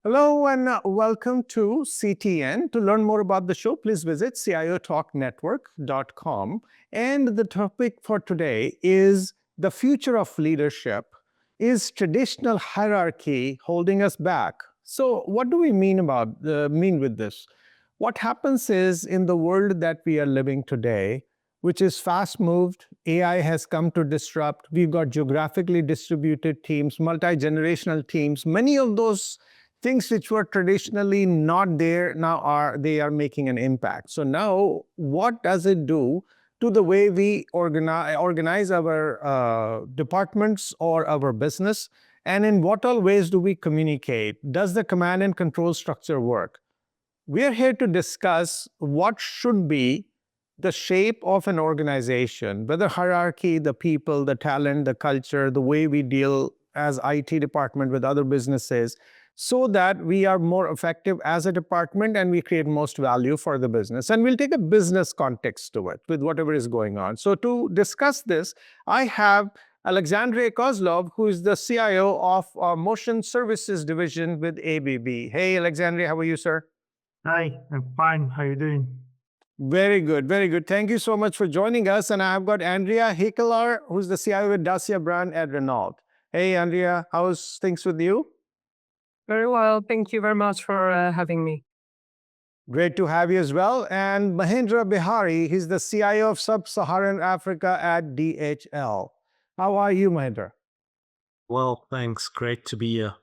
Hello and welcome to CTN. To learn more about the show, please visit CIOTalkNetwork.com. And the topic for today is the future of leadership. Is traditional hierarchy holding us back? So, what do we mean with this? What happens is in the world that we are living today, which is fast moved, AI has come to disrupt. We've got geographically distributed teams, multi generational teams. Many of those things which were traditionally not there now are making an impact. So now what does it do to the way we organize our departments or our business, and in what all ways do we communicate? Does the command and control structure work? We're here to discuss what should be the shape of an organization, whether hierarchy, the people, the talent, the culture, the way we deal as IT department with other businesses, so that we are more effective as a department and we create most value for the business. And we'll take a business context to it with whatever is going on. So to discuss this, I have Alexandre Kozlov, who is the CIO of Motion Services Division with ABB. Hey, Alexandre, how are you, sir? Hi, I'm fine. How are you doing? Very good, very good. Thank you so much for joining us. And I've got Andrea Heekelaar, who's the CIO with Dacia brand at Renault. Hey, Andrea, how's things with you? Very well. Thank you very much for having me. Great to have you as well. And Mahendra Beharie, he's the CIO of Sub-Saharan Africa at DHL. How are you, Mahendra? Well, thanks. Great to be here.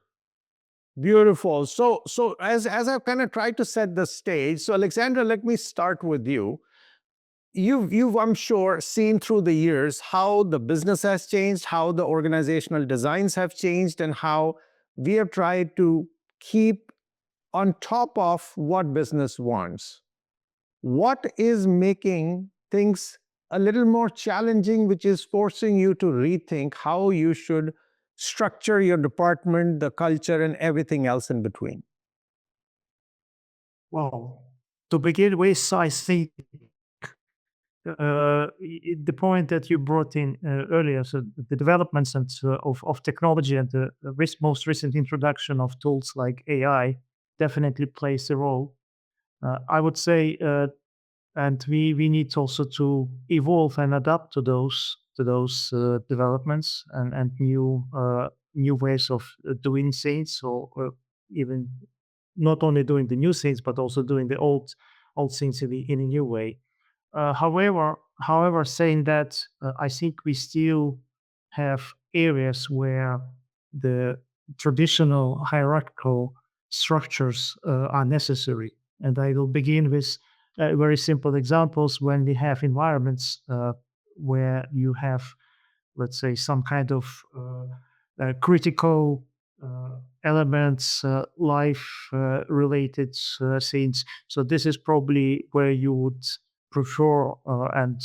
Beautiful. So as I've kind of tried to set the stage, so Alexandra, let me start with you. You've I'm sure seen through the years how the business has changed, how the organizational designs have changed, and how we have tried to keep on top of what business wants. What is making things a little more challenging, which is forcing you to rethink how you should structure your department, the culture, and everything else in between? Well, to begin with, I think the point that you brought in earlier, so the developments of technology and the most recent introduction of tools like AI definitely plays a role. I would say, and we need also to evolve and adapt to those developments and new ways of doing things, or even not only doing the new things but also doing the old things in a new way. However, saying that, I think we still have areas where the traditional hierarchical structures are necessary, and I will begin with very simple examples. When we have environments where you have, let's say, some kind of critical elements, life related things. So this is probably where you would prefer and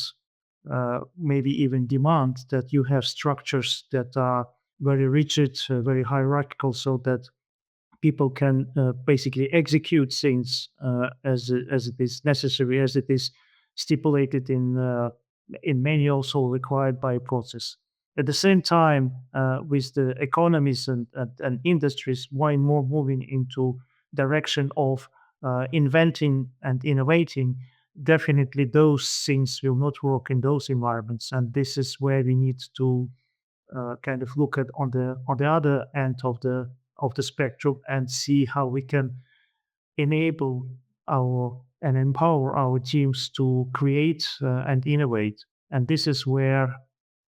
maybe even demand that you have structures that are very rigid, very hierarchical, so that people can basically execute things as it is necessary, as it is stipulated in manuals or required by a process. At the same time, with the economies and industries more and more moving into direction of inventing and innovating, definitely those things will not work in those environments, and this is where we need to kind of look at on the other end of the spectrum and see how we can enable our and empower our teams to create and innovate. And this is where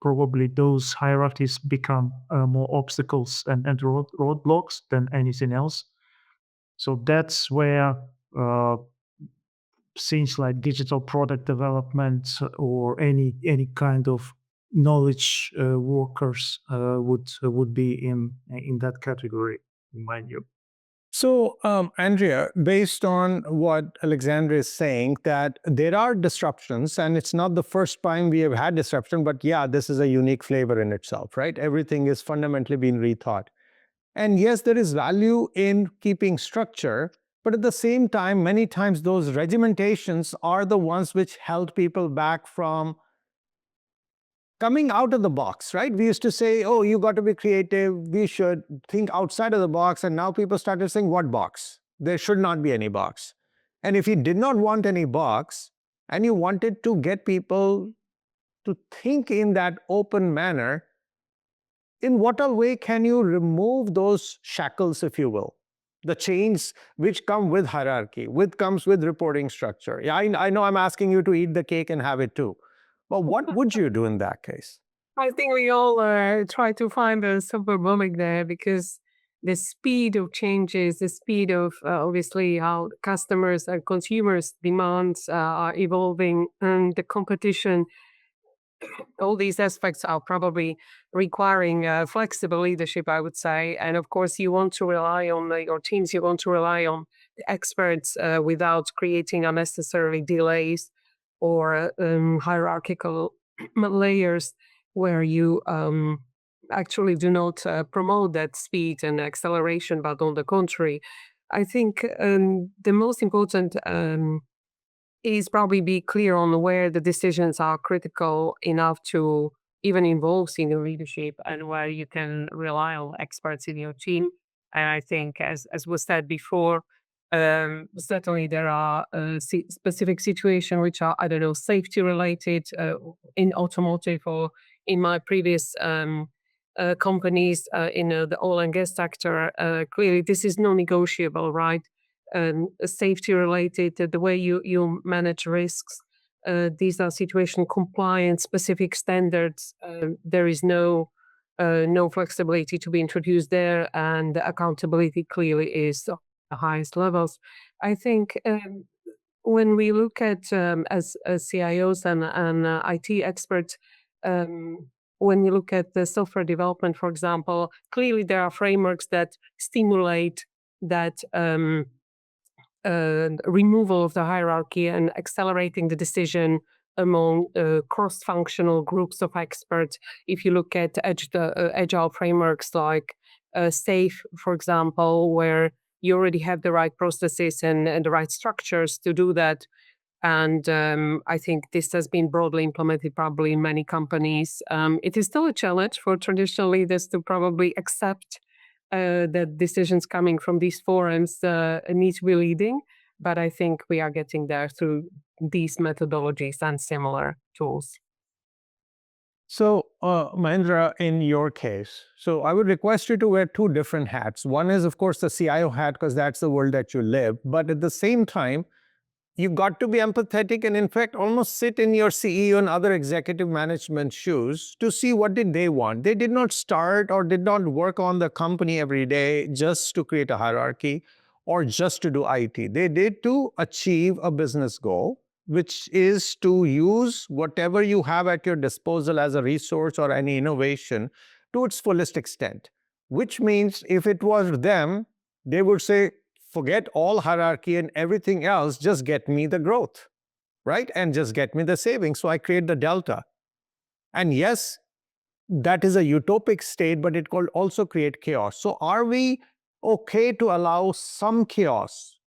probably those hierarchies become more obstacles and roadblocks than anything else. So that's where things like digital product development or any kind of knowledge workers would be in that category, in my view. So, Andrea, based on what Alexandra is saying, that there are disruptions, and it's not the first time we have had disruption, but yeah, this is a unique flavor in itself, right? Everything is fundamentally being rethought. And yes, there is value in keeping structure, but at the same time, many times those regimentations are the ones which held people back from coming out of the box, right? We used to say, oh, you got to be creative. We should think outside of the box. And now people started saying, what box? There should not be any box. And if you did not want any box and you wanted to get people to think in that open manner, in what a way can you remove those shackles, if you will? The chains which come with hierarchy, comes with reporting structure. Yeah, I know I'm asking you to eat the cake and have it too. But what would you do in that case? I think we all try to find a silver bullet there, because the speed of changes, the speed of obviously how customers and consumers' demands are evolving, and the competition, all these aspects are probably requiring flexible leadership, I would say. And of course, you want to rely on your teams, you want to rely on the experts without creating unnecessarily delays or hierarchical layers where you actually do not promote that speed and acceleration, but on the contrary. I think the most important is probably be clear on where the decisions are critical enough to even involve senior leadership, and where you can rely on experts in your team. And I think, as was said before, certainly there are specific situations which are, I don't know, safety related in automotive, or in my previous companies in the oil and gas sector. Clearly, this is non-negotiable, right? Safety related, the way you manage risks. These are situation compliant, specific standards. There is no flexibility to be introduced there, and the accountability clearly is the highest levels. I think when we look at as CIOs and IT experts, when you look at the software development, for example, clearly there are frameworks that stimulate that removal of the hierarchy and accelerating the decision among cross-functional groups of experts. If you look at agile frameworks like SAFe, for example, where you already have the right processes and the right structures to do that. And I think this has been broadly implemented probably in many companies. It is still a challenge for traditional leaders to probably accept that decisions coming from these forums need to be leading. But I think we are getting there through these methodologies and similar tools. So, Mahendra, in your case, so I would request you to wear two different hats. One is, of course, the CIO hat, because that's the world that you live. But at the same time, you've got to be empathetic and, in fact, almost sit in your CEO and other executive management shoes to see what did they want. They did not start or did not work on the company every day just to create a hierarchy or just to do IT. They did to achieve a business goal, which is to use whatever you have at your disposal as a resource or any innovation to its fullest extent. Which means if it was them, they would say, forget all hierarchy and everything else, just get me the growth, right? And just get me the savings. So I create the delta. And yes, that is a utopic state, but it could also create chaos. So are we okay to allow some chaos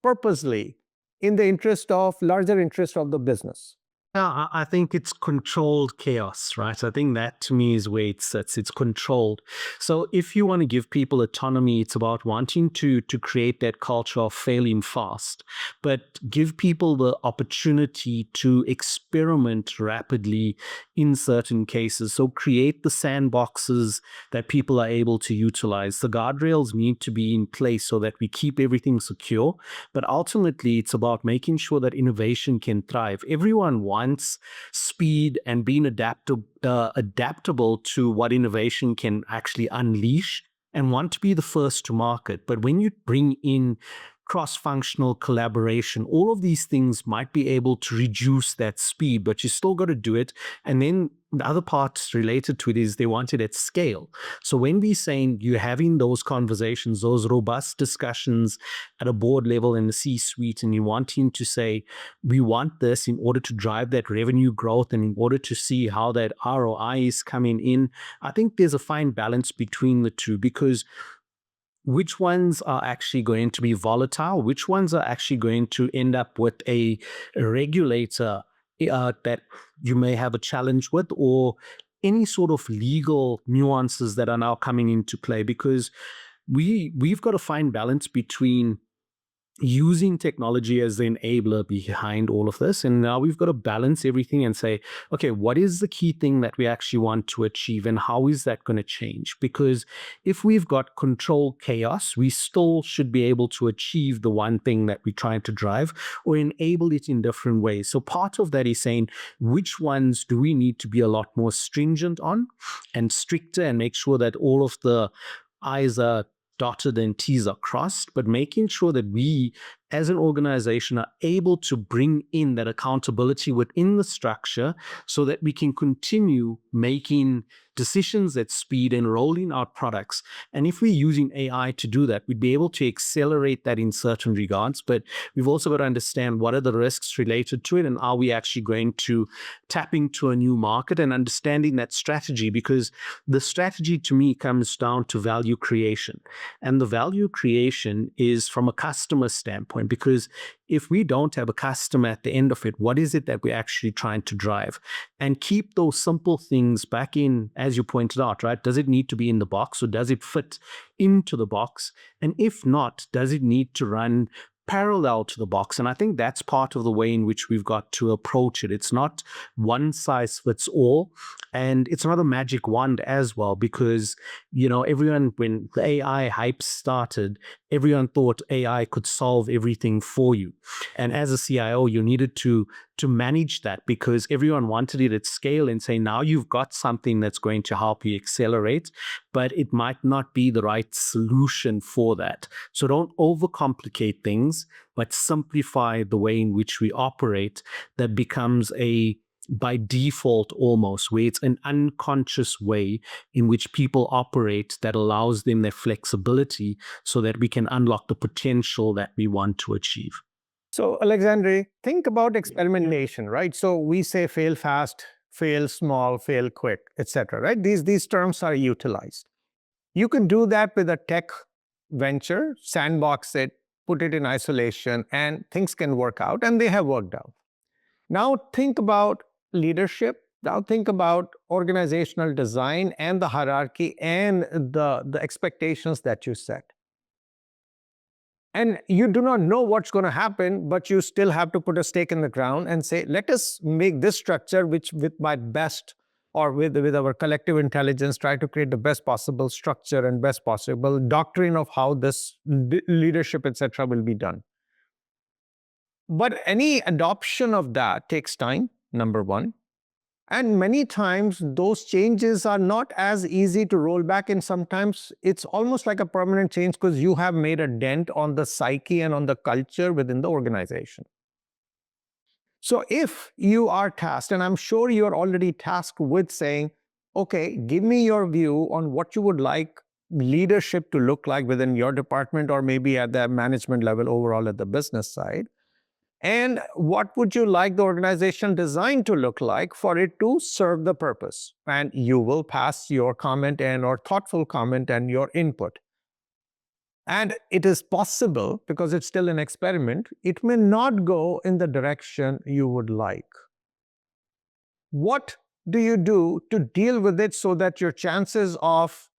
purposely in the larger interest of the business? Yeah, I think it's controlled chaos, right? I think that to me is where it sits. It's controlled. So if you want to give people autonomy, it's about wanting to create that culture of failing fast, but give people the opportunity to experiment rapidly in certain cases. So create the sandboxes that people are able to utilize. The guardrails need to be in place so that we keep everything secure. But ultimately, it's about making sure that innovation can thrive. Everyone wants speed and being adaptable to what innovation can actually unleash, and want to be the first to market. But when you bring in cross-functional collaboration, all of these things might be able to reduce that speed, but you still got to do it. And then the other part related to it is they want it at scale. So when we're saying you're having those conversations, those robust discussions at a board level in the C-suite, and you're wanting to say, we want this in order to drive that revenue growth and in order to see how that ROI is coming in, I think there's a fine balance between the two, because which ones are actually going to be volatile, which ones are actually going to end up with a regulator that you may have a challenge with, or any sort of legal nuances that are now coming into play? Because we've got to find balance between using technology as the enabler behind all of this. And now we've got to balance everything and say, okay, what is the key thing that we actually want to achieve, and how is that going to change? Because if we've got control chaos, we still should be able to achieve the one thing that we're trying to drive, or enable it in different ways. So part of that is saying, which ones do we need to be a lot more stringent on and stricter, and make sure that all of the I's are dotted and T's are crossed, but making sure that we as an organization are able to bring in that accountability within the structure, so that we can continue making decisions at speed and rolling out products. And if we're using AI to do that, we'd be able to accelerate that in certain regards, but we've also got to understand what are the risks related to it, and are we actually going to tap into a new market, and understanding that strategy, because the strategy to me comes down to value creation. And the value creation is from a customer standpoint, because if we don't have a customer at the end of it, what is it that we're actually trying to drive? And keep those simple things back in, as you pointed out, right? Does it need to be in the box, or does it fit into the box? And if not, does it need to run parallel to the box? And I think that's part of the way in which we've got to approach it. It's not one size fits all, and it's not a magic wand as well, because, everyone, when the AI hype started, everyone thought AI could solve everything for you. And as a CIO, you needed to manage that, because everyone wanted it at scale and say, now you've got something that's going to help you accelerate, but it might not be the right solution for that. So don't overcomplicate things, but simplify the way in which we operate. That becomes by default almost, where it's an unconscious way in which people operate that allows them their flexibility, so that we can unlock the potential that we want to achieve. So, Alexandre, think about experimentation, right? So we say fail fast, fail small, fail quick, etc. Right? These terms are utilized. You can do that with a tech venture, sandbox it, put it in isolation, and things can work out, and they have worked out. Now think about leadership. Now think about organizational design and the hierarchy and the expectations that you set. And you do not know what's going to happen, but you still have to put a stake in the ground and say, let us make this structure, which with my best, or with our collective intelligence, try to create the best possible structure and best possible doctrine of how this leadership, etc., will be done. But any adoption of that takes time, number one. And many times those changes are not as easy to roll back, and sometimes it's almost like a permanent change, because you have made a dent on the psyche and on the culture within the organization. So if you are tasked, and I'm sure you are already tasked with saying, okay, give me your view on what you would like leadership to look like within your department, or maybe at the management level overall at the business side. And what would you like the organizational design to look like for it to serve the purpose? And you will pass your comment or thoughtful comment and your input. And it is possible, because it's still an experiment, it may not go in the direction you would like. What do you do to deal with it so that your chances of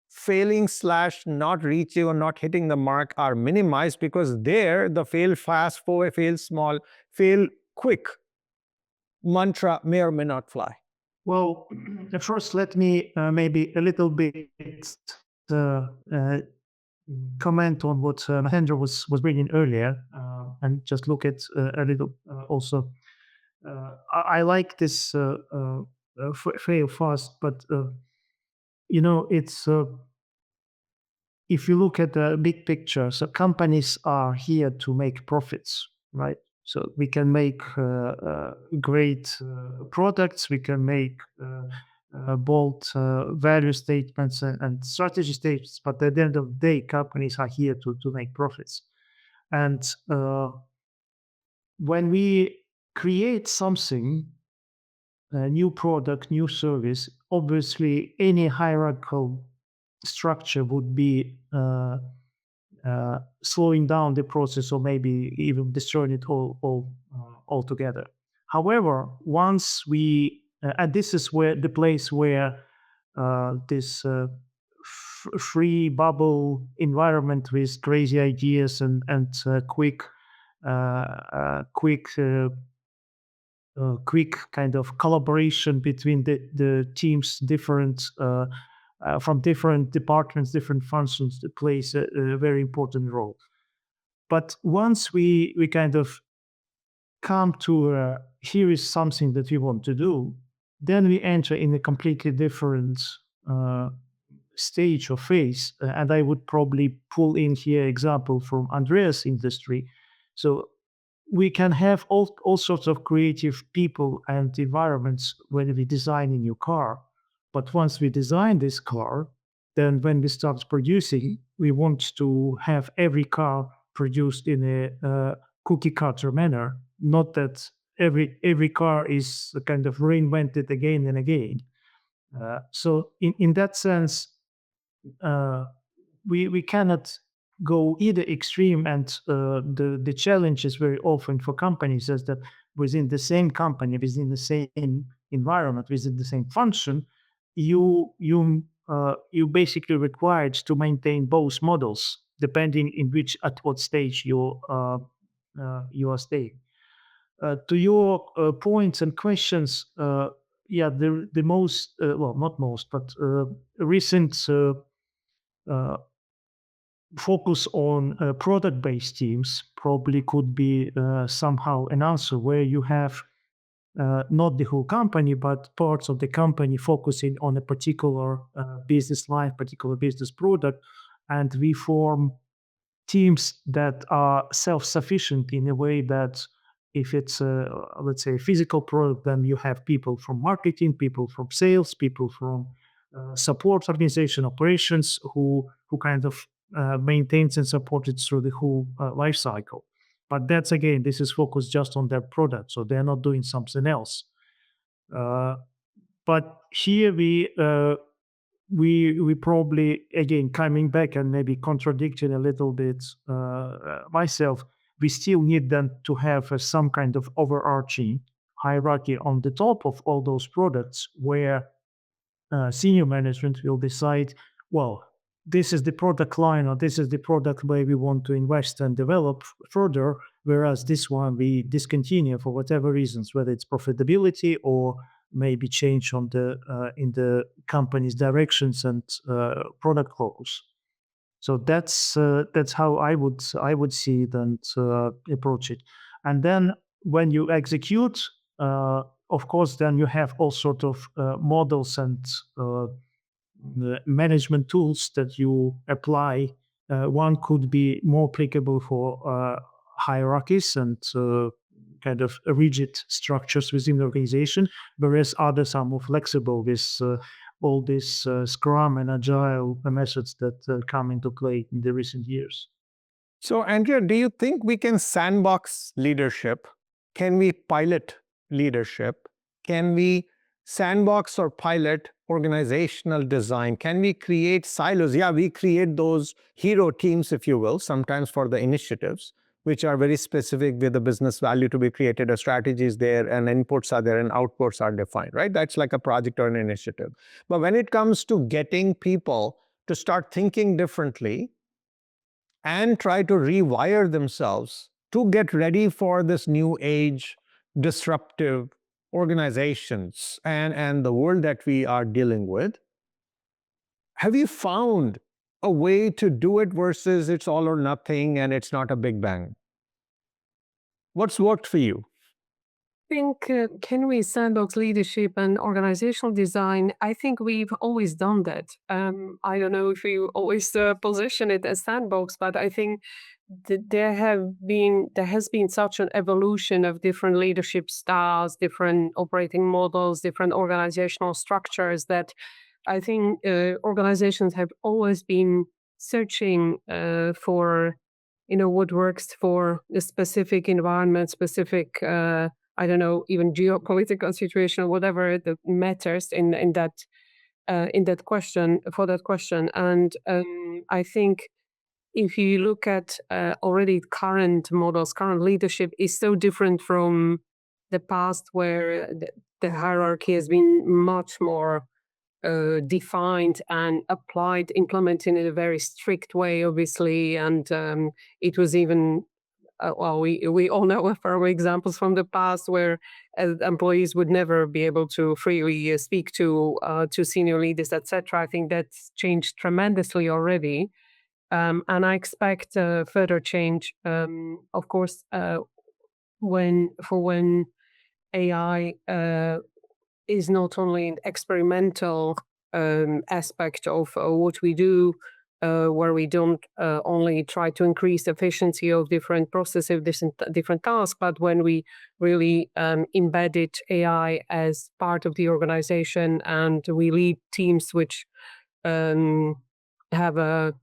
failing / not reaching or not hitting the mark are minimized? Because there, the fail fast, fail small, fail quick mantra may or may not fly. Well, first, let me maybe a little bit comment on what Mahendra was bringing earlier, and just look at a little also. I like this fail fast, but it's if you look at the big picture, so companies are here to make profits, right? So we can make great products, we can make bold value statements and strategy statements, but at the end of the day, companies are here to make profits. And when we create something, a new product, new service, obviously any hierarchical structure would be slowing down the process, or maybe even destroying it altogether. However, once we, and this is where the place where this free bubble environment with crazy ideas and quick quick kind of collaboration between the teams, different from different departments, different functions, that plays a very important role. But once we kind of come to here is something that we want to do, then we enter in a completely different stage or phase. And I would probably pull in here example from Andrea's industry. So we can have all sorts of creative people and environments when we design a new car. But once we design this car, then when we start producing, we want to have every car produced in a cookie cutter manner. Not that every car is kind of reinvented again and again. So in that sense, we cannot go either extreme, and the challenge is very often for companies is that within the same company, within the same environment, within the same function, you basically required to maintain both models depending in which at what stage you are staying. To your points and questions, yeah, the most well, not most, but recent focus on product-based teams probably could be somehow an answer where you have not the whole company, but parts of the company focusing on a particular business line, particular business product, and we form teams that are self-sufficient in a way that if it's let's say a physical product, then you have people from marketing, people from sales, people from support organization operations who kind of maintains and supports it through the whole life cycle. But that's again, this is focused just on their product, so they're not doing something else. But here we probably again coming back and maybe contradicting a little bit myself. We still need then to have some kind of overarching hierarchy on the top of all those products where senior management will decide, well, this is the product line or this is the product where we want to invest and develop further, whereas this one we discontinue for whatever reasons, whether it's profitability or maybe change on the in the company's directions and product goals. So that's how I would see it and approach it. And then when you execute, of course, then you have all sort of models and management tools that you apply. One could be more applicable for hierarchies and kind of rigid structures within the organization, whereas others are more flexible with all these Scrum and Agile methods that come into play in the recent years. So, Andrea, do you think we can sandbox leadership? Can we pilot leadership? Can we sandbox or pilot organizational design? Can we create silos? Yeah, we create those hero teams, if you will, sometimes for the initiatives, which are very specific with the business value to be created, a strategy is there, and inputs are there, and outputs are defined, right? That's like a project or an initiative. But when it comes to getting people to start thinking differently and try to rewire themselves to get ready for this new age, disruptive organizations and the world that we are dealing with, have you found a way to do it versus it's all or nothing and it's not a big bang? What's worked for you? I think can we sandbox leadership and organizational design? I think we've always done that. I don't know if you always position it as sandbox, but I think that there has been such an evolution of different leadership styles, different operating models, different organizational structures that I think organizations have always been searching for, what works for a specific environment, specific, I don't know, even geopolitical situation, whatever that matters in that question, for that question. And I think if you look at already current models, current leadership is so different from the past where the hierarchy has been much more defined and applied, implemented in a very strict way, obviously, and it was even we all know from examples from the past where employees would never be able to freely speak to senior leaders, etc. I think that's changed tremendously already, and I expect further change. Of course, when AI is not only an experimental aspect of what we do, where we don't only try to increase efficiency of different processes, different tasks, but when we really embedded AI as part of the organization and we lead teams which have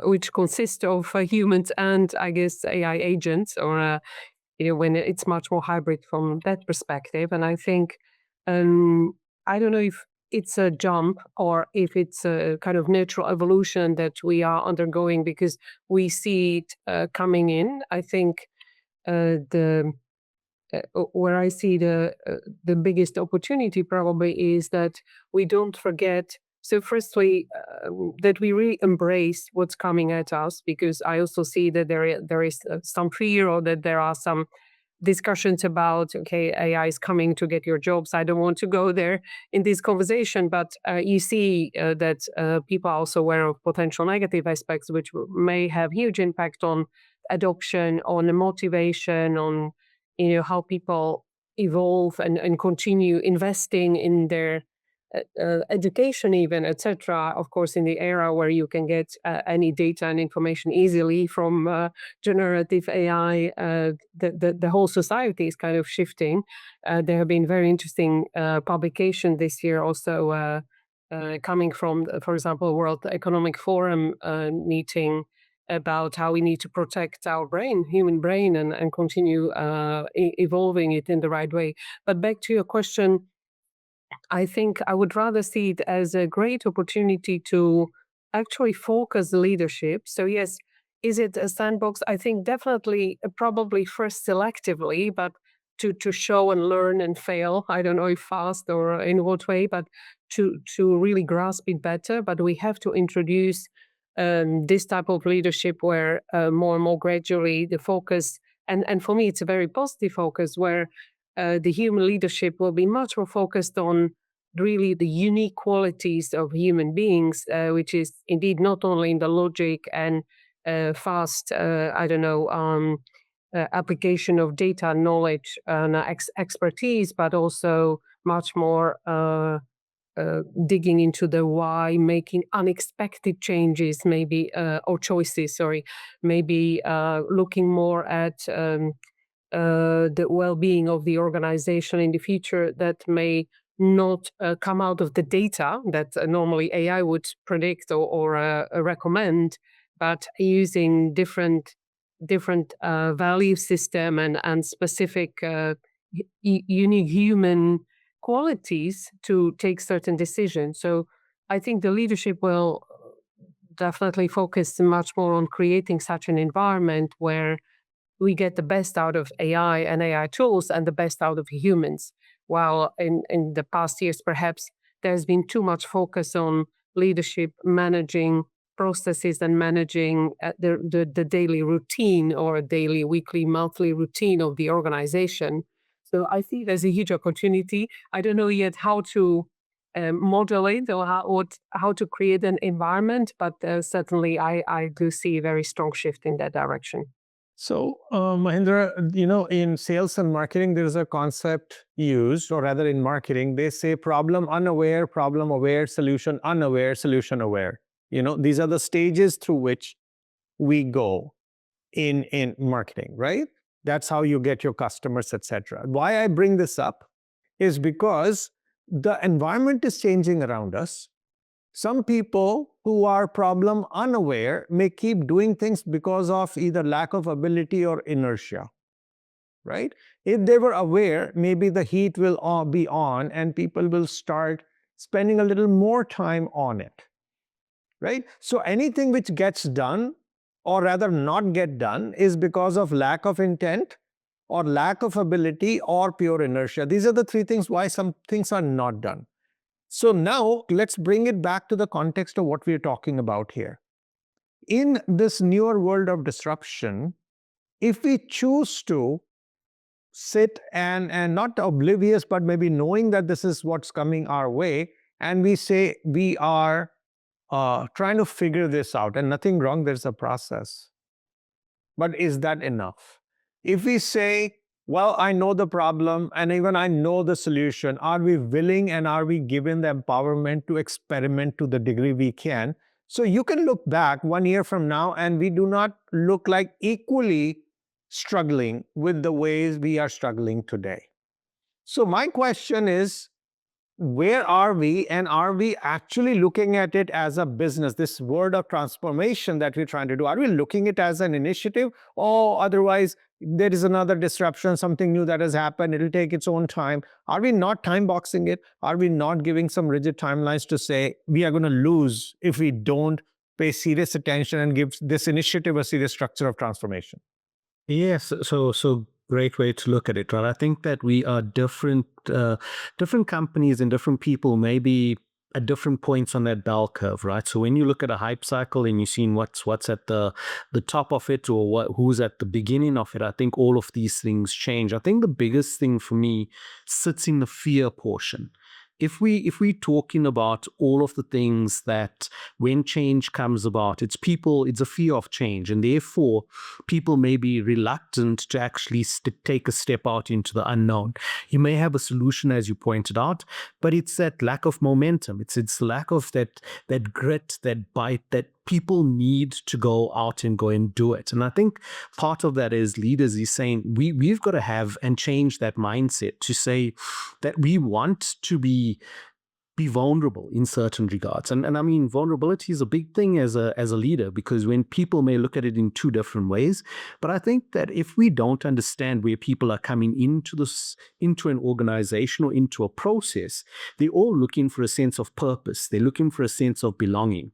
which consist of humans and I guess AI agents, or when it's much more hybrid from that perspective. And I think I don't know if it's a jump or if it's a kind of natural evolution that we are undergoing because we see it coming in. I think where I see the biggest opportunity probably is that we don't forget. So firstly, that we really embrace what's coming at us, because I also see that there is some fear, or that there are some discussions about, okay, AI is coming to get your jobs. I don't want to go there in this conversation, but you see that people are also aware of potential negative aspects, which may have huge impact on adoption, on the motivation, on how people evolve and continue investing in their education even, etc. Of course, in the era where you can get any data and information easily from generative AI, the whole society is kind of shifting. There have been very interesting publications this year also coming from, for example, World Economic Forum meeting about how we need to protect our brain, human brain, and continue evolving it in the right way. But back to your question, I think I would rather see it as a great opportunity to actually focus leadership. So yes, is it a sandbox? I think definitely, probably first selectively, but to show and learn and fail. I don't know if fast or in what way, but to really grasp it better. But we have to introduce this type of leadership where more and more gradually the focus, and for me it's a very positive focus, where the human leadership will be much more focused on really the unique qualities of human beings, which is indeed not only in the logic and fast, application of data, knowledge, and expertise, but also much more digging into the why, making unexpected changes, maybe, or choices, sorry, maybe looking more at the well-being of the organization in the future that may not come out of the data that normally AI would predict or recommend, but using different value system and specific unique human qualities to take certain decisions. So I think the leadership will definitely focus much more on creating such an environment where we get the best out of AI and AI tools and the best out of humans. While in the past years, perhaps there's been too much focus on leadership managing processes and managing the daily routine, or daily, weekly, monthly routine of the organization. So I see there's a huge opportunity. I don't know yet how to model it, or how to create an environment, but certainly I do see a very strong shift in that direction. So, Mahendra, in sales and marketing, there's a concept used, or rather in marketing, they say problem unaware, problem aware, solution unaware, solution aware. These are the stages through which we go in marketing, right? That's how you get your customers, etc. Why I bring this up is because the environment is changing around us. Some people who are problem unaware may keep doing things because of either lack of ability or inertia, right? If they were aware, maybe the heat will be on and people will start spending a little more time on it, right? So anything which gets done, or rather not get done, is because of lack of intent or lack of ability, or pure inertia. These are the three things why some things are not done. So now let's bring it back to the context of what we're talking about here. In this newer world of disruption, if we choose to sit and not oblivious, but maybe knowing that this is what's coming our way, and we say we are trying to figure this out, and nothing wrong, there's a process. But is that enough? If we say, well, I know the problem and even I know the solution, are we willing and are we given the empowerment to experiment to the degree we can? So you can look back 1 year from now and we do not look like equally struggling with the ways we are struggling today. So my question is, where are we, and are we actually looking at it as a business, this word of transformation that we're trying to do? Are we looking at it as an initiative, or otherwise there is another disruption, something new that has happened, it'll take its own time? Are we not time boxing it? Are we not giving some rigid timelines to say we are going to lose if we don't pay serious attention and give this initiative a serious structure of transformation? Yes, so great way to look at it, right? I think that we are different companies and different people, maybe at different points on that bell curve, right? So when you look at a hype cycle and you're seeing what's at the top of it, or who's at the beginning of it, I think all of these things change. I think the biggest thing for me sits in the fear portion. If we talking about all of the things that when change comes about, it's a fear of change, and therefore people may be reluctant to actually take a step out into the unknown. You may have a solution, as you pointed out, but it's that lack of momentum. It's lack of that grit, that bite, that people need to go out and go and do it. And I think part of that is leaders is saying we've got to have and change that mindset to say that we want to be vulnerable in certain regards. And I mean, vulnerability is a big thing as a leader, because when people may look at it in two different ways, but I think that if we don't understand where people are coming into an organization or into a process, they're all looking for a sense of purpose. They're looking for a sense of belonging.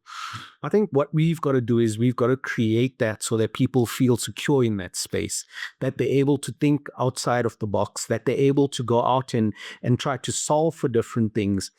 I think what we've got to do is we've got to create that so that people feel secure in that space, that they're able to think outside of the box, that they're able to go out and try to solve for different things,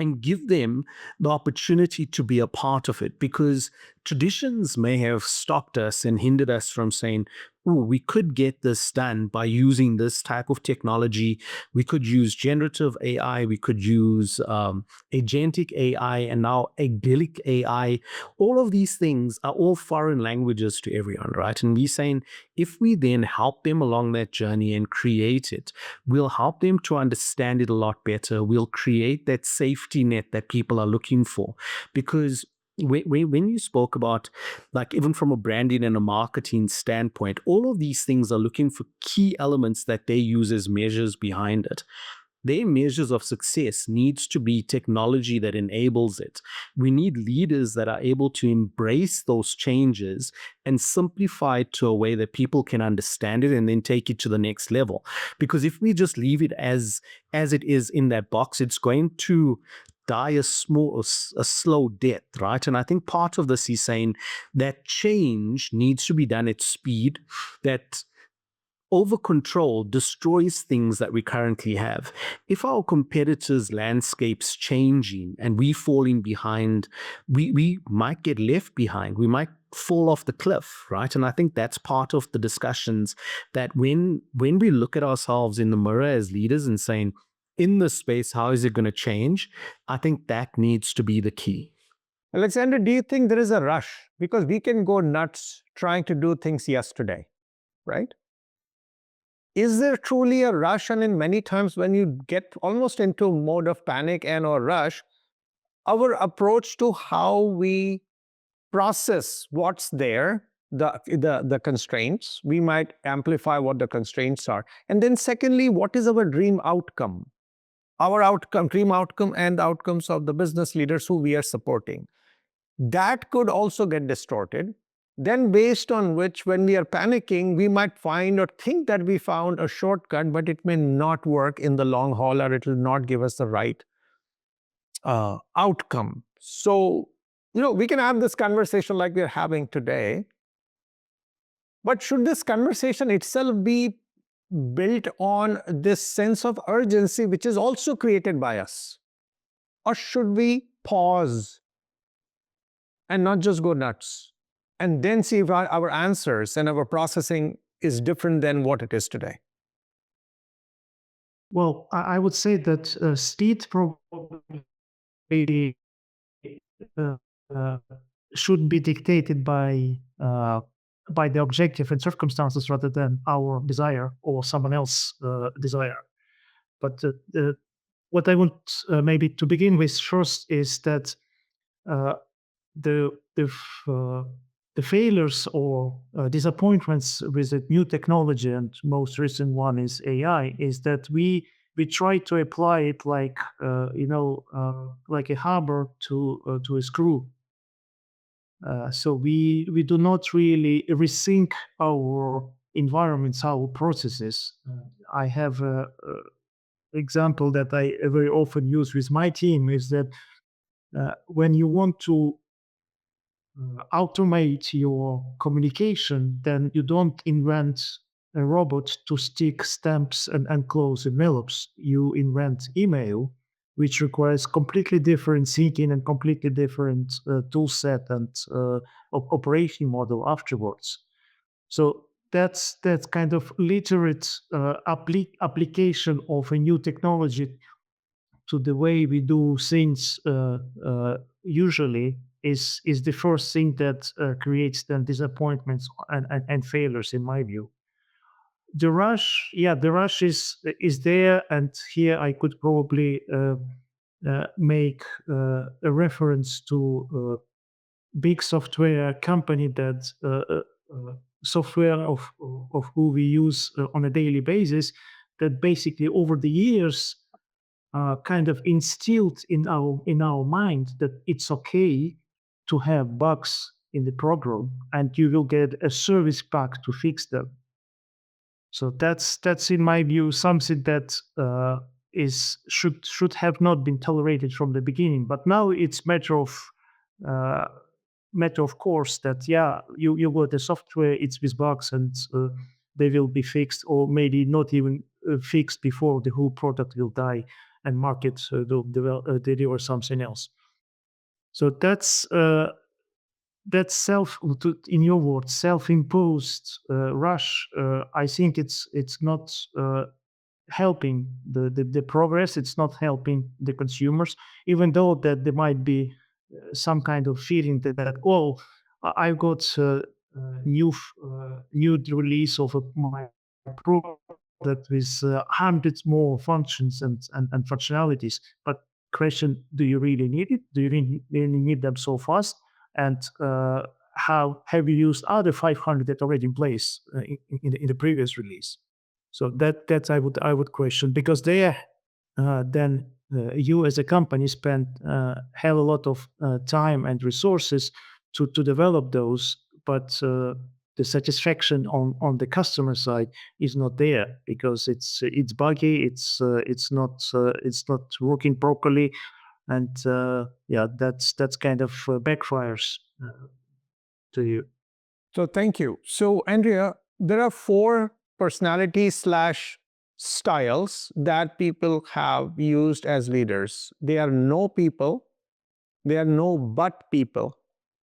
and give them the opportunity to be a part of it. Because traditions may have stopped us and hindered us from saying, oh, we could get this done by using this type of technology. We could use generative AI, we could use agentic AI, and now agilic AI. All of these things are all foreign languages to everyone, right? And we're saying, if we then help them along that journey and create it, we'll help them to understand it a lot better. We'll create that safety net that people are looking for. Because when you spoke about, like, even from a branding and a marketing standpoint, all of these things are looking for key elements that they use as measures behind it. Their measures of success needs to be technology that enables it. We need leaders that are able to embrace those changes and simplify it to a way that people can understand it and then take it to the next level. Because if we just leave it as it is in that box, it's going to die a slow death, right? And I think part of this is saying that change needs to be done at speed, that over control destroys things that we currently have. If our competitors' landscape's changing and we falling behind, we might get left behind. We might fall off the cliff, right? And I think that's part of the discussions, that when we look at ourselves in the mirror as leaders and saying, in this space, how is it going to change? I think that needs to be the key. Alexandre, do you think there is a rush? Because we can go nuts trying to do things yesterday, right? Is there truly a rush? And in many times when you get almost into a mode of panic and or rush, our approach to how we process what's there, the constraints, we might amplify what the constraints are. And then secondly, what is our dream outcome? Our outcome, dream outcome, and outcomes of the business leaders who we are supporting. That could also get distorted. Then based on which, when we are panicking, we might find or think that we found a shortcut, but it may not work in the long haul, or it will not give us the right outcome. So, we can have this conversation like we're having today, but should this conversation itself be built on this sense of urgency, which is also created by us? Or should we pause and not just go nuts and then see if our answers and our processing is different than what it is today? Well, I would say that speed probably uh, uh, should be dictated by the objective and circumstances rather than our desire or someone else's desire. But what I want maybe to begin with first is that uh, the the f- uh, the failures or disappointments with the new technology, and most recent one is AI, is that we try to apply it like like a hammer to a screw. So we do not really rethink our environments, our processes. I have a example that I very often use with my team is that when you want to automate your communication, then you don't invent a robot to stick stamps and close envelopes. You invent email, which requires completely different thinking and completely different tool set and operation model afterwards. So that's kind of literate application of a new technology to the way we do things usually is the first thing that creates then disappointments and failures in my view. The rush, yeah, the rush is there, and here I could probably make a reference to big software company that software of who we use on a daily basis, that basically over the years kind of instilled in our mind that it's okay to have bugs in the program and you will get a service pack to fix them. So that's in my view something that is should have not been tolerated from the beginning. But now it's uh, matter of course that yeah, you got the software, it's with bugs, and they will be fixed, or maybe not even fixed before the whole product will die and market will deliver something else. So that's in your words, self-imposed rush. I think it's not helping the progress. It's not helping the consumers, even though that there might be some kind of feeling that oh, I got new release of my product with hundreds more functions and functionalities. But question: do you really need it? Do you really need them so fast? And how have you used other 500 that are already in place in the previous release? So that's I would question, because there then you as a company spend hell a lot of time and resources to develop those, but the satisfaction on the customer side is not there because it's buggy, it's not working properly, and yeah, that's kind of backfires to you. So thank you. So Andrea, there are 4 personalities slash styles that people have used as leaders. They are no people, there are no but people,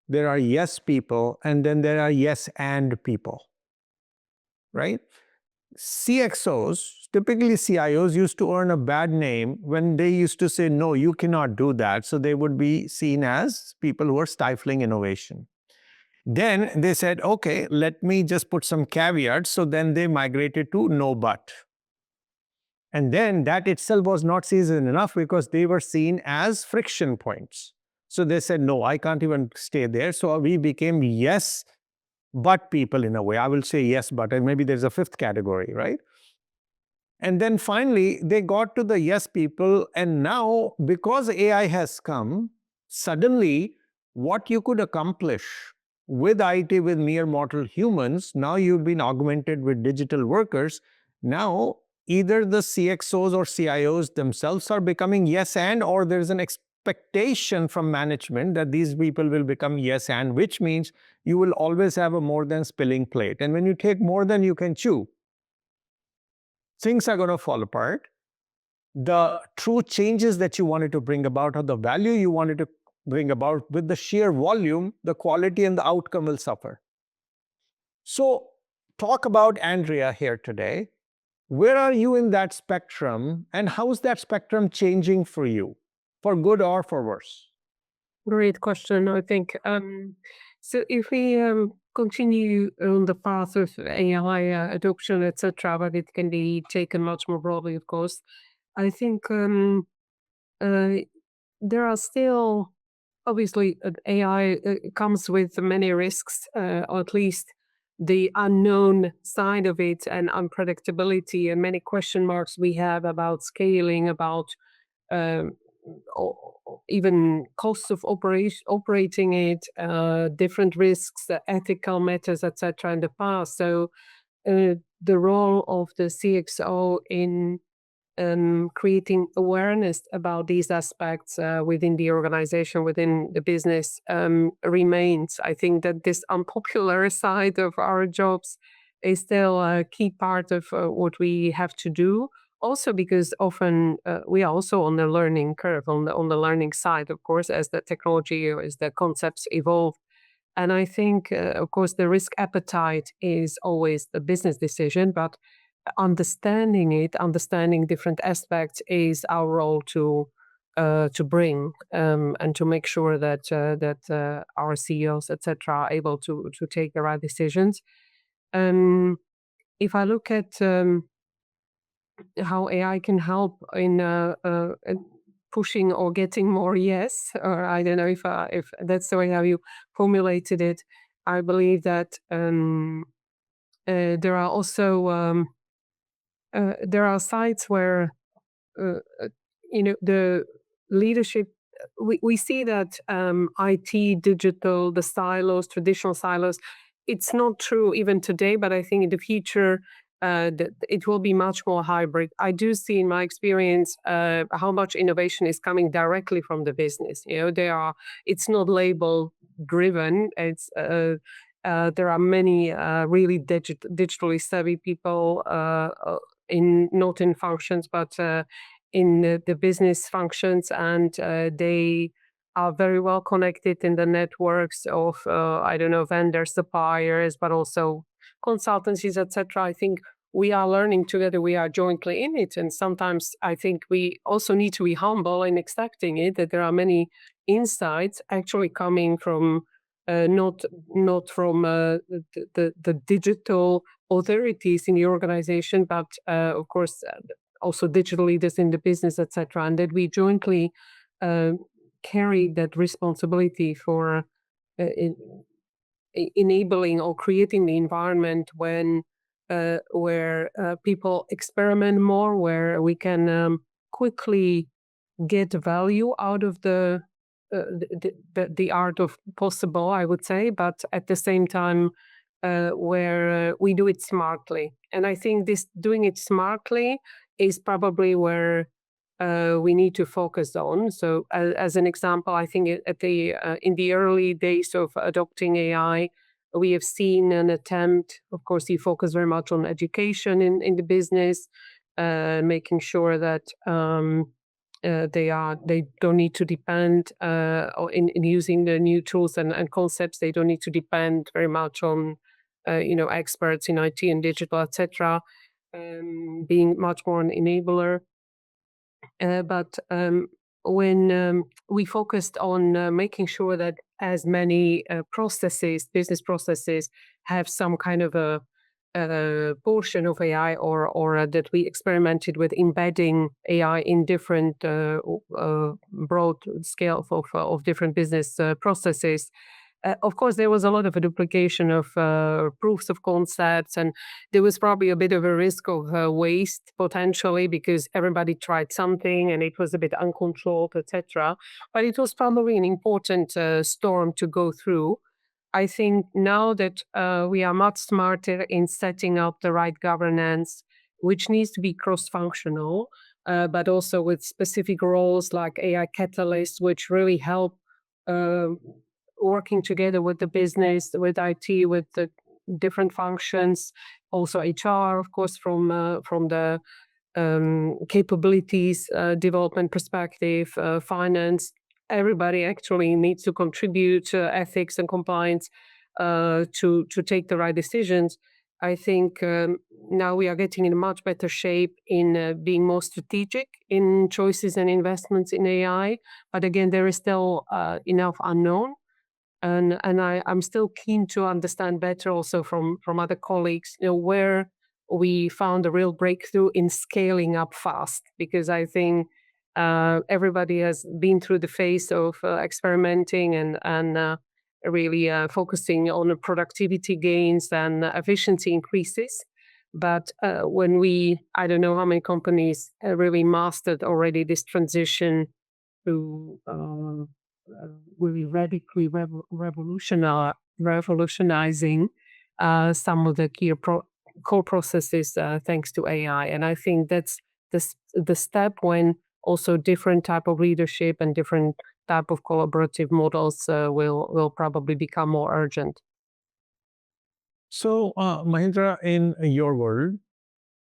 there are yes people, and then there are yes and people, right? CXOs, typically CIOs, used to earn a bad name when they used to say, no, you cannot do that. So they would be seen as people who are stifling innovation. Then they said, okay, let me just put some caveats. So then they migrated to no but. And then that itself was not seasoned enough because they were seen as friction points. So they said, no, I can't even stay there. So we became yes, but people in a way. I will say yes, but, and maybe there's a 5th category, right? And then finally, they got to the yes people. And now, because AI has come, suddenly what you could accomplish with IT with mere mortal humans, now you've been augmented with digital workers. Now, either the CXOs or CIOs themselves are becoming yes and, or there's an expectation from management that these people will become yes and, which means you will always have a more than spilling plate. And when you take more than you can chew, things are going to fall apart. The true changes that you wanted to bring about, or the value you wanted to bring about, with the sheer volume, the quality and the outcome will suffer. So talk about Andrea here today. Where are you in that spectrum, and how is that spectrum changing for you, for good or for worse? Great question, I think. So if we continue on the path of AI adoption, etc., but it can be taken much more broadly, of course, I think there are still, obviously, AI comes with many risks, or at least the unknown side of it, and unpredictability, and many question marks we have about scaling, about um, even costs of operating it, different risks, ethical matters, etc. in the past. So the role of the CXO in creating awareness about these aspects within the organization, within the business, remains. I think that this unpopular side of our jobs is still a key part of what we have to do. Also, because often we are also on the learning curve, on the learning side, of course, as the technology or as the concepts evolve. And I think, of course, the risk appetite is always the business decision, but understanding it, understanding different aspects, is our role to bring, and to make sure that our CEOs, etc., are able to take the right decisions. If I look at how AI can help in pushing or getting more yes, or I don't know if that's the way how you formulated it. I believe that there are also there are sites where the leadership. We see that IT, digital, the silos, traditional silos. It's not true even today, but I think in the future that it will be much more hybrid. I do see in my experience how much innovation is coming directly from the business. It's not label driven. It's there are many really digitally savvy people not in functions, but in the business functions, and they are very well connected in the networks of vendors, suppliers, but also consultancies, etc. I think we are learning together. We are jointly in it, and sometimes I think we also need to be humble in accepting it, that there are many insights actually coming from not from the digital authorities in the organization, but of course also digital leaders in the business, etc., and that we jointly carry that responsibility for enabling or creating the environment where people experiment more, where we can quickly get value out of the art of possible, I would say, but at the same time where we do it smartly. And I think this doing it smartly is probably where we need to focus on. So as an example, I think in the early days of adopting AI, we have seen an attempt. Of course, you focus very much on education in the business, making sure that they don't need to depend in using the new tools and concepts. They don't need to depend very much on experts in IT and digital, etc. Being much more an enabler. But when we focused on making sure that as many business processes, have some kind of a portion of AI, or that we experimented with embedding AI in different broad scale of different business processes. Of course, there was a lot of a duplication of proofs of concepts, and there was probably a bit of a risk of waste potentially, because everybody tried something and it was a bit uncontrolled, etc. But it was probably an important storm to go through. I think now that we are much smarter in setting up the right governance, which needs to be cross-functional, but also with specific roles like AI catalysts, which really help working together with the business, with IT, with the different functions, also HR, of course, from the capabilities development perspective, finance. Everybody actually needs to contribute ethics and compliance to take the right decisions. I think now we are getting in a much better shape in being more strategic in choices and investments in AI. But again, there is still enough unknown. And I'm still keen to understand better also from other colleagues, where we found a real breakthrough in scaling up fast, because I think everybody has been through the phase of experimenting and really focusing on the productivity gains and efficiency increases. But when I don't know how many companies really mastered already this transition to really radically revolutionizing some of the key core processes thanks to AI. And I think that's the step when also different type of leadership and different type of collaborative models will probably become more urgent. So, Mahendra, in your world,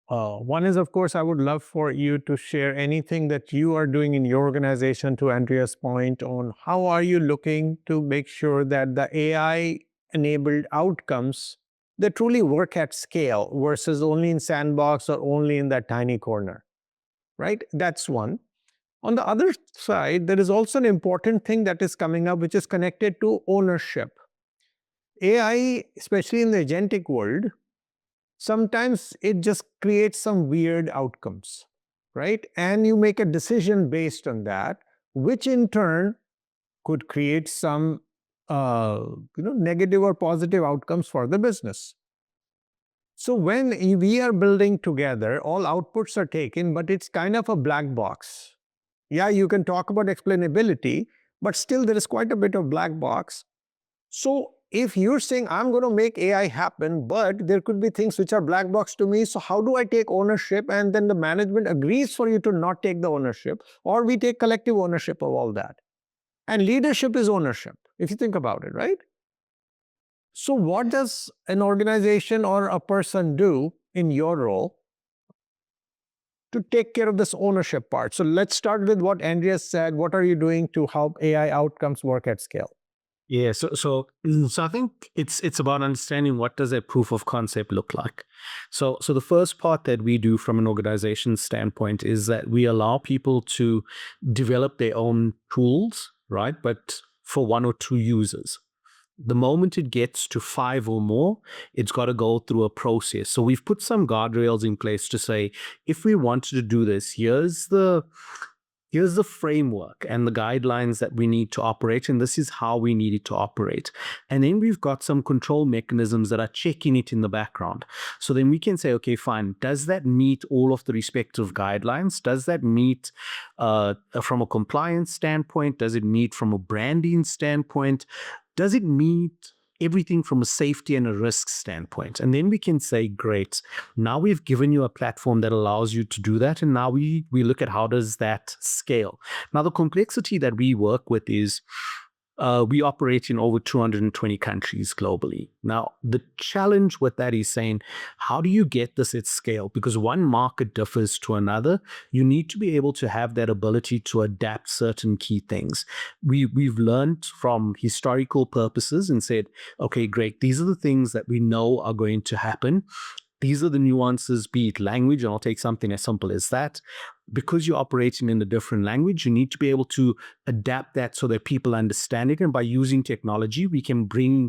one is, of course, I would love for you to share anything that you are doing in your organization, to Andrea's point, on how are you looking to make sure that the AI-enabled outcomes, they truly work at scale versus only in sandbox or only in that tiny corner, right? That's one. On the other side, there is also an important thing that is coming up, which is connected to ownership. AI, especially in the agentic world, sometimes it just creates some weird outcomes, right? And you make a decision based on that, which in turn could create some negative or positive outcomes for the business. So when we are building together, all outputs are taken, but it's kind of a black box. Yeah, you can talk about explainability, but still there is quite a bit of black box. So if you're saying, I'm going to make AI happen, but there could be things which are black box to me, so how do I take ownership? And then the management agrees for you to not take the ownership, or we take collective ownership of all that. And leadership is ownership, if you think about it, right? So what does an organization or a person do in your role to take care of this ownership part? So let's start with what Andrea said. What are you doing to help AI outcomes work at scale? Yeah, so I think it's about understanding what does a proof of concept look like. So the first part that we do from an organization standpoint is that we allow people to develop their own tools, right? But for 1 or 2 users. The moment it gets to 5 or more, it's got to go through a process. So we've put some guardrails in place to say, if we wanted to do this, here's the framework and the guidelines that we need to operate, and this is how we need it to operate. And then we've got some control mechanisms that are checking it in the background. So then we can say, okay, fine, does that meet all of the respective guidelines? Does that meet from a compliance standpoint? Does it meet from a branding standpoint? Does it meet everything from a safety and a risk standpoint? And then we can say, great, now we've given you a platform that allows you to do that. And now we look at how does that scale. Now, the complexity that we work with is we operate in over 220 countries globally. Now, the challenge with that is saying, how do you get this at scale? Because one market differs to another. You need to be able to have that ability to adapt certain key things. We've learned from historical purposes and said, okay, great, these are the things that we know are going to happen. These are the nuances, be it language, and I'll take something as simple as that. Because you're operating in a different language, you need to be able to adapt that so that people understand it. And by using technology, we can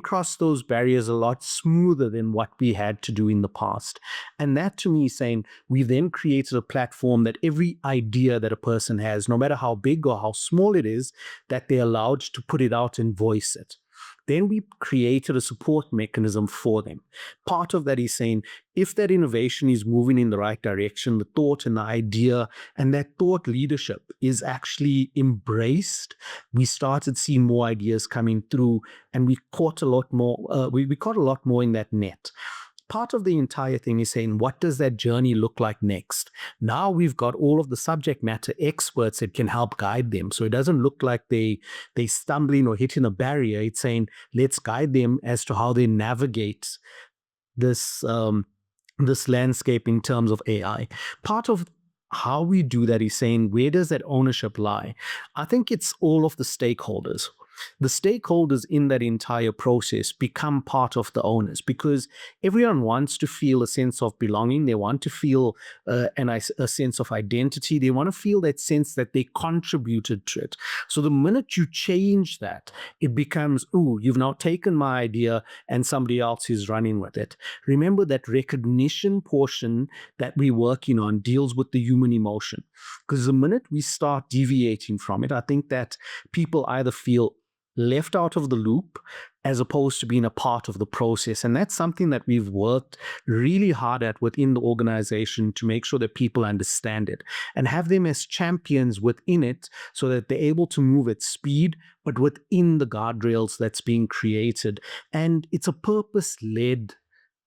cross those barriers a lot smoother than what we had to do in the past. And that to me is saying we then created a platform that every idea that a person has, no matter how big or how small it is, that they're allowed to put it out and voice it. Then we created a support mechanism for them. Part of that is saying, if that innovation is moving in the right direction, the thought and the idea and that thought leadership is actually embraced, we started seeing more ideas coming through, and we caught a lot more. We caught a lot more in that net. Part of the entire thing is saying, what does that journey look like next? Now we've got all of the subject matter experts that can help guide them. So it doesn't look like they stumbling or hitting a barrier. It's saying, let's guide them as to how they navigate this landscape in terms of AI. Part of how we do that is saying, where does that ownership lie? I think it's all of the stakeholders. The stakeholders in that entire process become part of the owners, because everyone wants to feel a sense of belonging. They want to feel a sense of identity. They want to feel that sense that they contributed to it. So the minute you change that, it becomes, ooh, you've now taken my idea and somebody else is running with it. Remember that recognition portion that we're working on deals with the human emotion. Because the minute we start deviating from it, I think that people either feel left out of the loop as opposed to being a part of the process. And that's something that we've worked really hard at within the organization to make sure that people understand it and have them as champions within it so that they're able to move at speed, but within the guardrails that's being created. And it's a purpose-led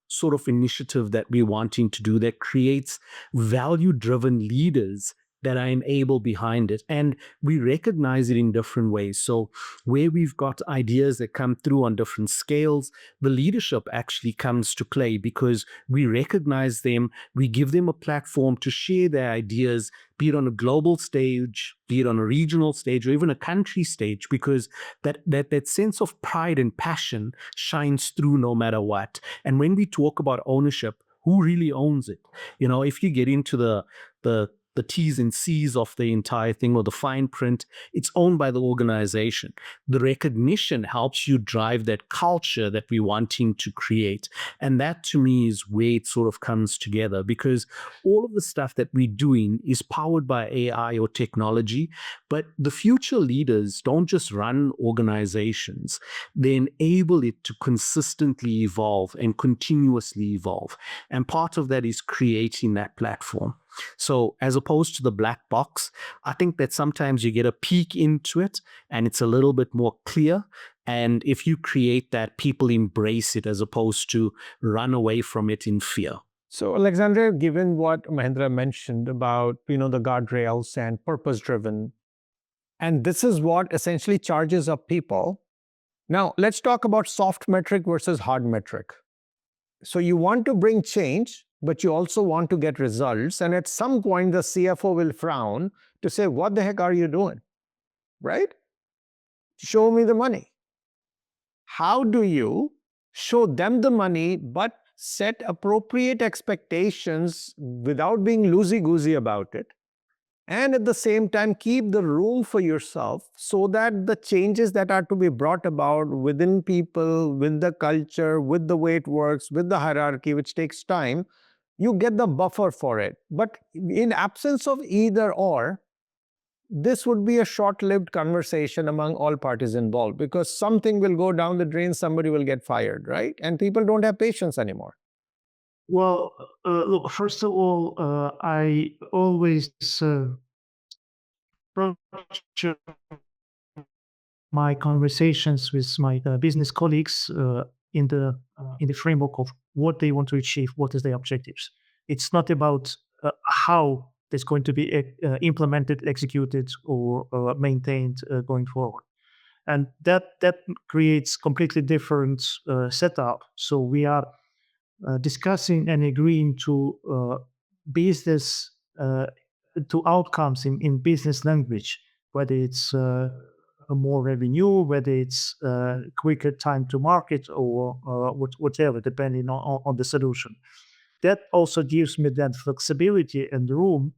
sort of initiative that we're wanting to do that creates value-driven leaders that are enabled behind it. And we recognize it in different ways. So where we've got ideas that come through on different scales, the leadership actually comes to play because we recognize them, we give them a platform to share their ideas, be it on a global stage, be it on a regional stage, or even a country stage, because that sense of pride and passion shines through no matter what. And when we talk about ownership, who really owns it? You know, if you get into the T's and C's of the entire thing or the fine print, it's owned by the organization. The recognition helps you drive that culture that we're wanting to create. And that to me is where it sort of comes together, because all of the stuff that we're doing is powered by AI or technology, but the future leaders don't just run organizations. They enable it to consistently evolve and continuously evolve. And part of that is creating that platform. So as opposed to the black box, I think that sometimes you get a peek into it and it's a little bit more clear. And if you create that, people embrace it as opposed to run away from it in fear. So Alexandre, given what Mahendra mentioned about, the guardrails and purpose-driven, and this is what essentially charges up people. Now, let's talk about soft metric versus hard metric. So you want to bring change, but you also want to get results. And at some point, the CFO will frown to say, what the heck are you doing? Right? Show me the money. How do you show them the money, but set appropriate expectations without being loosey-goosey about it? And at the same time, keep the room for yourself so that the changes that are to be brought about within people, with the culture, with the way it works, with the hierarchy, which takes time, you get the buffer for it. But in absence of either or, this would be a short-lived conversation among all parties involved, because something will go down the drain, somebody will get fired, right? And people don't have patience anymore. Well, look, first of all, I always structure my conversations with my business colleagues in the framework of what they want to achieve, what is their objectives. It's not about how it's going to be implemented, executed, or maintained going forward. And that creates completely different setup. So we are discussing and agreeing to business to outcomes in business language, whether it's more revenue, whether it's quicker time to market, or whatever, depending on the solution. That also gives me that flexibility and room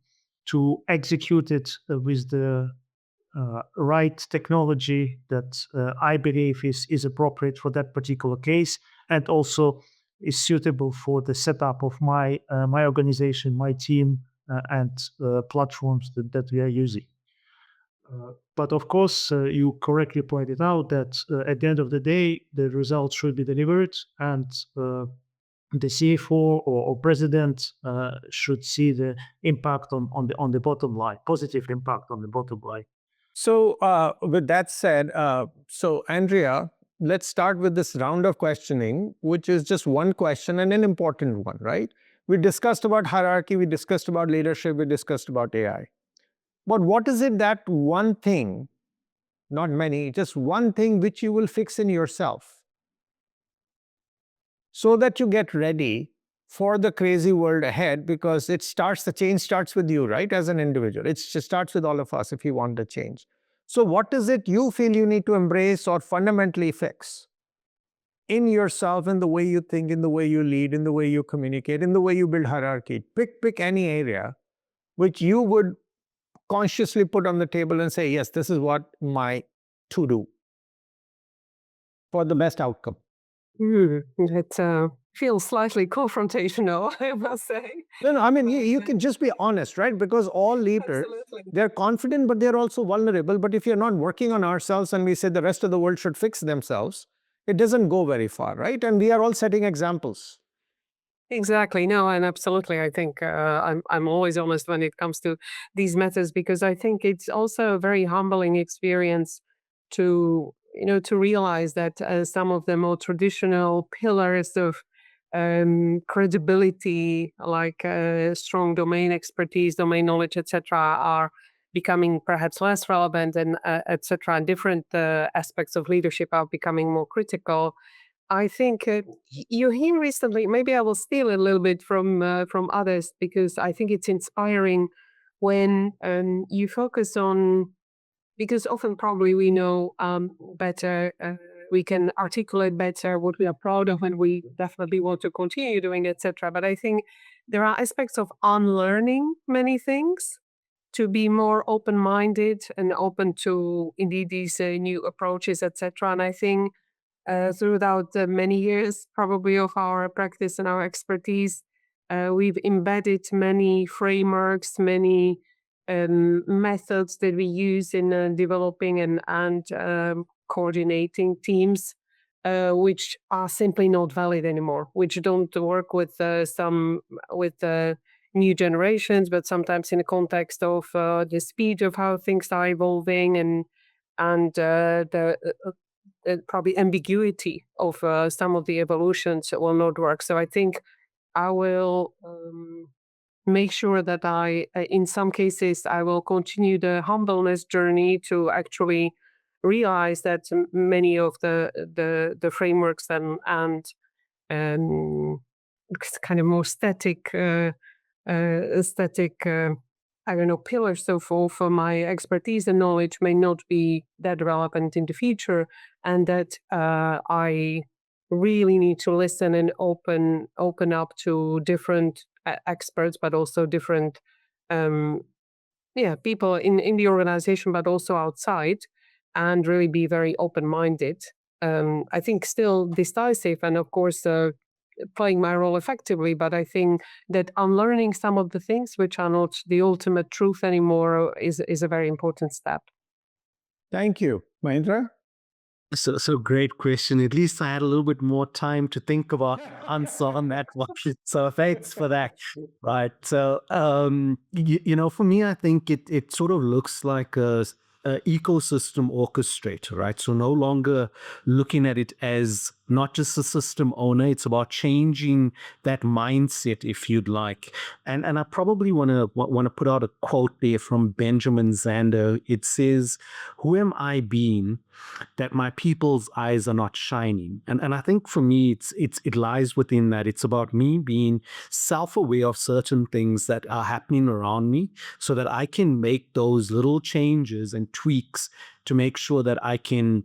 to execute it with the right technology that I believe is appropriate for that particular case, and also is suitable for the setup of my organization, my team, and platforms that we are using. But of course, you correctly pointed out that at the end of the day, the results should be delivered, and the CFO or president should see the impact on the bottom line, positive impact on the bottom line. So with that said, so Andrea, let's start with this round of questioning, which is just one question and an important one, right? We discussed about hierarchy, we discussed about leadership, we discussed about AI. But what is it, that one thing, not many, just one thing which you will fix in yourself? so that you get ready for the crazy world ahead, because the change starts with you, right? As an individual, it just starts with all of us if you want the change. So what is it you feel you need to embrace or fundamentally fix in yourself, in the way you think, in the way you lead, in the way you communicate, in the way you build hierarchy? Pick any area which you would consciously put on the table and say, yes, this is what my to do for the best outcome. It feels slightly confrontational, I must say. No, I mean, you can just be honest, right? Because all leaders, Absolutely. they're confident, but they're also vulnerable. But if you're not working on ourselves and we say the rest of the world should fix themselves, it doesn't go very far, right? And we are all setting examples. Exactly. No, and absolutely. I think I'm always honest when it comes to these matters, because I think it's also a very humbling experience to to realize that some of the more traditional pillars of credibility, like strong domain expertise, domain knowledge, etc., are becoming perhaps less relevant, and etc. And different aspects of leadership are becoming more critical. I think you hear recently. Maybe I will steal a little bit from others, because I think it's inspiring when you focus on, because often probably we know better, we can articulate better what we are proud of, and we definitely want to continue doing, etc. But I think there are aspects of unlearning many things to be more open-minded and open to indeed these new approaches, etc. And I think throughout the many years, probably, of our practice and our expertise, we've embedded many frameworks, many methods that we use in developing and coordinating teams, which are simply not valid anymore, which don't work with new generations, but sometimes in the context of the speed of how things are evolving, and the probably ambiguity of some of the evolutions will not work. So I think I will make sure that in some cases, I will continue the humbleness journey to actually realize that many of the frameworks and kind of more static I don't know, pillars so for my expertise and knowledge may not be that relevant in the future, and that I really need to listen and open up to different experts, but also different people in the organization, but also outside, and really be very open-minded. I think still decisive, and of course playing my role effectively, but I think that unlearning some of the things which are not the ultimate truth anymore is a very important step. Thank you. Mahendra? So great question. At least I had a little bit more time to think about answer on that one. So thanks for that. Right. So for me, I think it sort of looks like a ecosystem orchestrator, right? So no longer looking at it as not just a system owner. It's about changing that mindset, if you'd like. And I probably want to put out a quote there from Benjamin Zander. It says, "Who am I being that my people's eyes are not shining?" And I think for me, it lies within that. It's about me being self-aware of certain things that are happening around me, so that I can make those little changes and tweaks to make sure that I can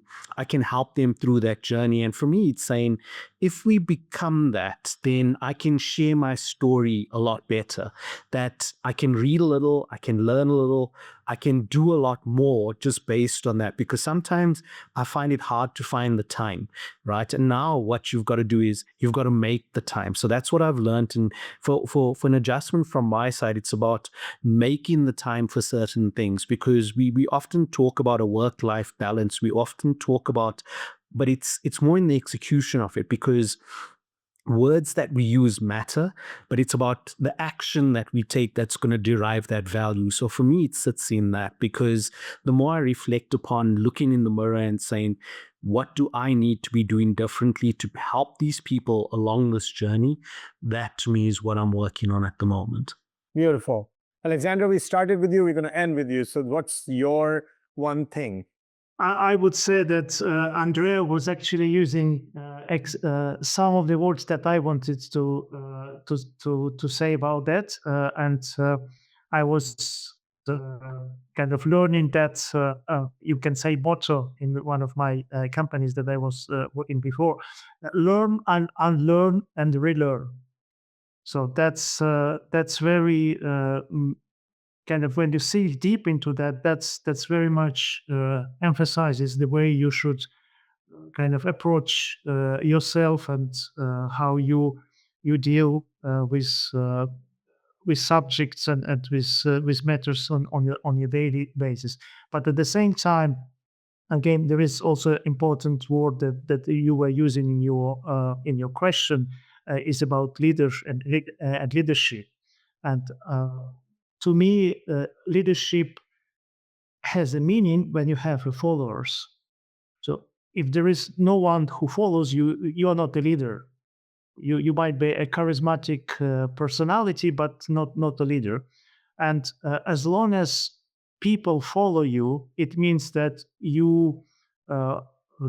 help them through that journey. And for me, it's saying, if we become that, then I can share my story a lot better. That I can read a little, I can learn a little, I can do a lot more just based on that. Because sometimes I find it hard to find the time, right? And now what you've got to do is you've got to make the time. So that's what I've learned. And for an adjustment from my side, it's about making the time for certain things, because we often talk about a work-life balance. We often talk about, but it's more in the execution of it, because words that we use matter, but it's about the action that we take that's going to derive that value. So for me, it sits in that, because the more I reflect upon looking in the mirror and saying, what do I need to be doing differently to help these people along this journey? That to me is what I'm working on at the moment. Beautiful. Alexandre, we started with you, we're going to end with you. So what's your one thing? I would say that Andrea was actually using some of the words that I wanted to say about that, and I was kind of learning that you can say motto in one of my companies that I was working before: learn and unlearn and relearn. So that's very kind of, when you see deep into that, that's very much emphasizes the way you should kind of approach yourself, and how you deal with subjects, and with matters on your daily basis. But at the same time, again, there is also important word that you were using in your question, is about leaders and leadership. And to me, leadership has a meaning when you have followers. So if there is no one who follows you, you are not a leader. You might be a charismatic personality, but not a leader. And as long as people follow you, it means that you uh,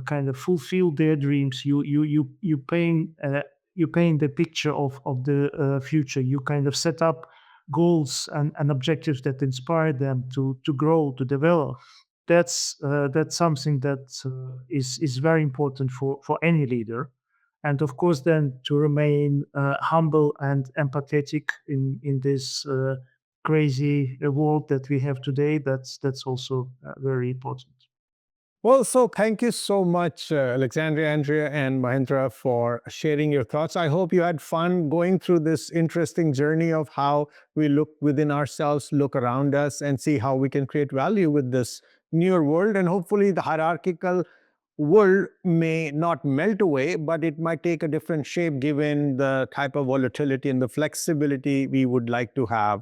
kind of fulfill their dreams. You paint the picture of the future. You kind of set up goals and objectives that inspire them to grow, to develop. That's something that is very important for any leader. And of course, then to remain humble and empathetic in this crazy world that we have today, that's also very important. Well, so thank you so much, Alexandria, Andrea, and Mahendra, for sharing your thoughts. I hope you had fun going through this interesting journey of how we look within ourselves, look around us, and see how we can create value with this newer world. And hopefully, the hierarchical world may not melt away, but it might take a different shape given the type of volatility and the flexibility we would like to have.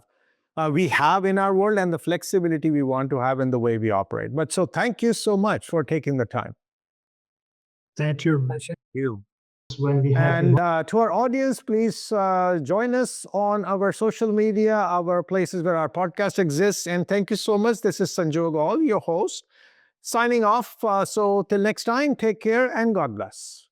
We have in our world, and the flexibility we want to have in the way we operate. But so thank you so much for taking the time. Thank you. You. When we have And to our audience, please join us on our social media, our places where our podcast exists. And thank you so much. This is Sanjog Aul, your host, signing off. So till next time, take care and God bless.